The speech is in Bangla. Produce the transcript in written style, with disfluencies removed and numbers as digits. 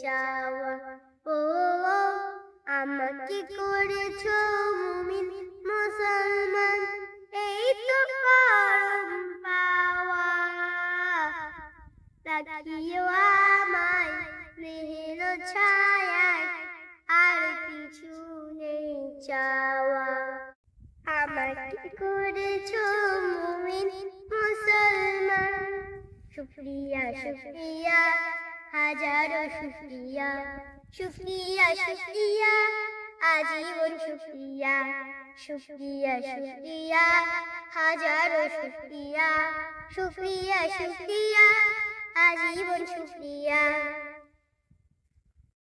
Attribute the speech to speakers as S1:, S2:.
S1: চাওয়া। ও আমাকে করেছো মুমিন মুসলমান, এই তো পরম পাওয়া। রাখিও আমায় স্নেহের ছায়ায়, আর কিছু নেই চাওয়া। আমাকে করেছো মুমিন মুসলমান, শুকরিয়া শুকরিয়া হাজারো শুকরিয়া, শুকরিয়া শুকরিয়া আজীবন শুকরিয়া, শুকরিয়া শুকরিয়া হাজারো শুকরিয়া, শুকরিয়া শুকরিয়া আজীবন শুকরিয়া।